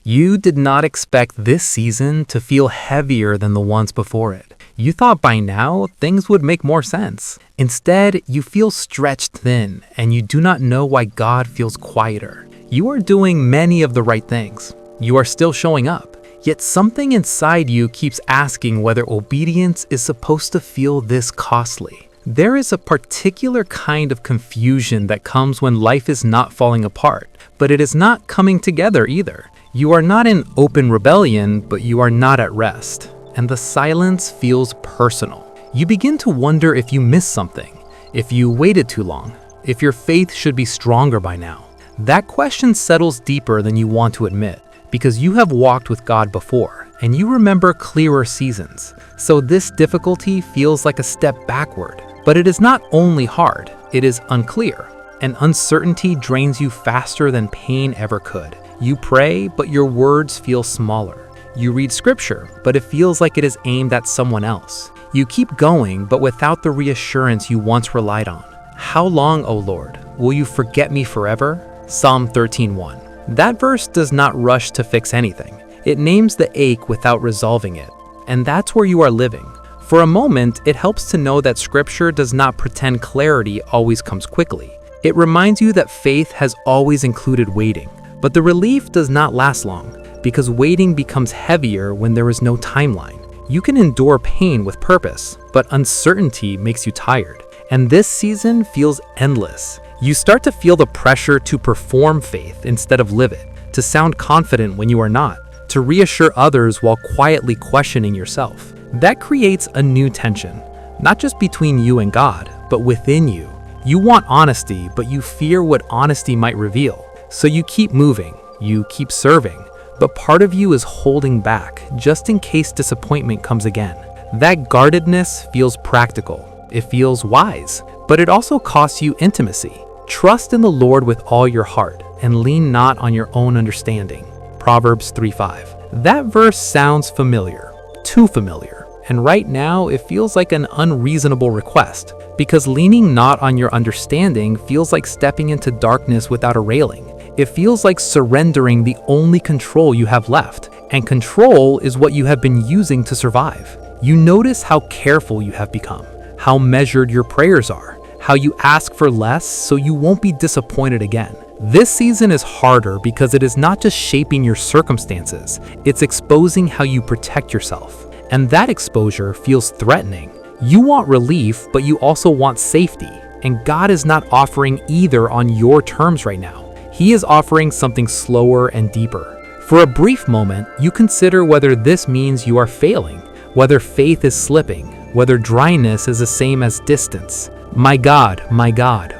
You did not expect this season to feel heavier than the ones before it. You thought by now things would make more sense. Instead, you feel stretched thin and you do not know why God feels quieter. You are doing many of the right things. You are still showing up. Yet something inside you keeps asking whether obedience is supposed to feel this costly. There is a particular kind of confusion that comes when life is not falling apart, but it is not coming together either. You are not in open rebellion, but you are not at rest. And the silence feels personal. You begin to wonder if you missed something, if you waited too long, if your faith should be stronger by now. That question settles deeper than you want to admit, because you have walked with God before, and you remember clearer seasons. So this difficulty feels like a step backward. But it is not only hard, it is unclear. And uncertainty drains you faster than pain ever could. You pray, but your words feel smaller. You read scripture, but it feels like it is aimed at someone else. You keep going, but without the reassurance you once relied on. How long, O Lord? Will you forget me forever? Psalm 13:1. That verse does not rush to fix anything. It names the ache without resolving it. And that's where you are living. For a moment, it helps to know that scripture does not pretend clarity always comes quickly. It reminds you that faith has always included waiting. But the relief does not last long, because waiting becomes heavier when there is no timeline. You can endure pain with purpose, but uncertainty makes you tired. And this season feels endless. You start to feel the pressure to perform faith instead of live it, to sound confident when you are not, to reassure others while quietly questioning yourself. That creates a new tension, not just between you and God, but within you. You want honesty, but you fear what honesty might reveal. So you keep moving, you keep serving, but part of you is holding back just in case disappointment comes again. That guardedness feels practical, it feels wise, but it also costs you intimacy. Trust in the Lord with all your heart and lean not on your own understanding. Proverbs 3:5. That verse sounds familiar, too familiar, and right now it feels like an unreasonable request, because leaning not on your understanding feels like stepping into darkness without a railing. It feels like surrendering the only control you have left, and control is what you have been using to survive. You notice how careful you have become, how measured your prayers are, how you ask for less so you won't be disappointed again. This season is harder because it is not just shaping your circumstances, it's exposing how you protect yourself. And that exposure feels threatening. You want relief, but you also want safety, and God is not offering either on your terms right now. He is offering something slower and deeper. For a brief moment, you consider whether this means you are failing, whether faith is slipping, whether dryness is the same as distance. My God,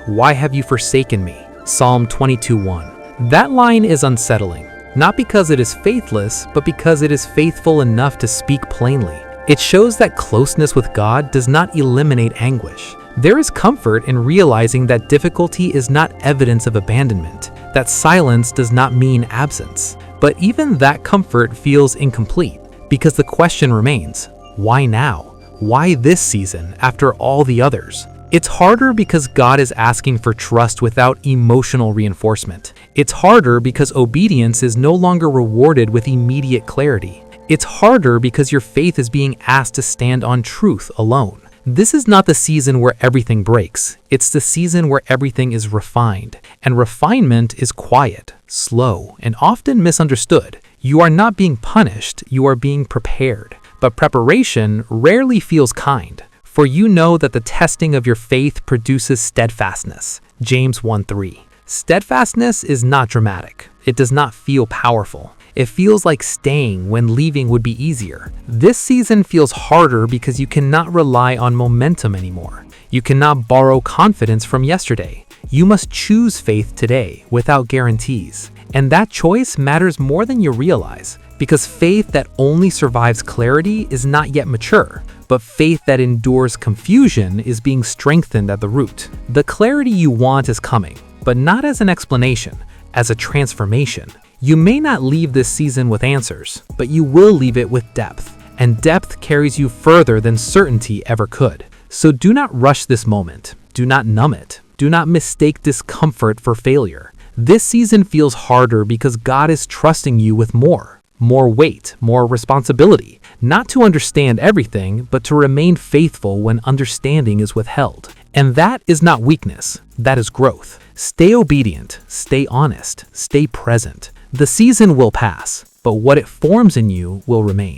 why have you forsaken me? Psalm 22:1. That line is unsettling, not because it is faithless, but because it is faithful enough to speak plainly. It shows that closeness with God does not eliminate anguish. There is comfort in realizing that difficulty is not evidence of abandonment, that silence does not mean absence. But even that comfort feels incomplete, because the question remains, why now? Why this season after all the others? It's harder because God is asking for trust without emotional reinforcement. It's harder because obedience is no longer rewarded with immediate clarity. It's harder because your faith is being asked to stand on truth alone. This is not the season where everything breaks. It's the season where everything is refined. And refinement is quiet, slow, and often misunderstood. You are not being punished, you are being prepared. But preparation rarely feels kind, for you know that the testing of your faith produces steadfastness. James 1:3. Steadfastness is not dramatic. It does not feel powerful. It feels like staying when leaving would be easier. This season feels harder because you cannot rely on momentum anymore. You cannot borrow confidence from yesterday. You must choose faith today without guarantees. And that choice matters more than you realize, because faith that only survives clarity is not yet mature, but faith that endures confusion is being strengthened at the root. The clarity you want is coming, but not as an explanation, as a transformation. You may not leave this season with answers, but you will leave it with depth, and depth carries you further than certainty ever could. So do not rush this moment. Do not numb it. Do not mistake discomfort for failure. This season feels harder because God is trusting you with more weight, more responsibility, not to understand everything, but to remain faithful when understanding is withheld. And that is not weakness, that is growth. Stay obedient, stay honest, stay present. The season will pass, but what it forms in you will remain.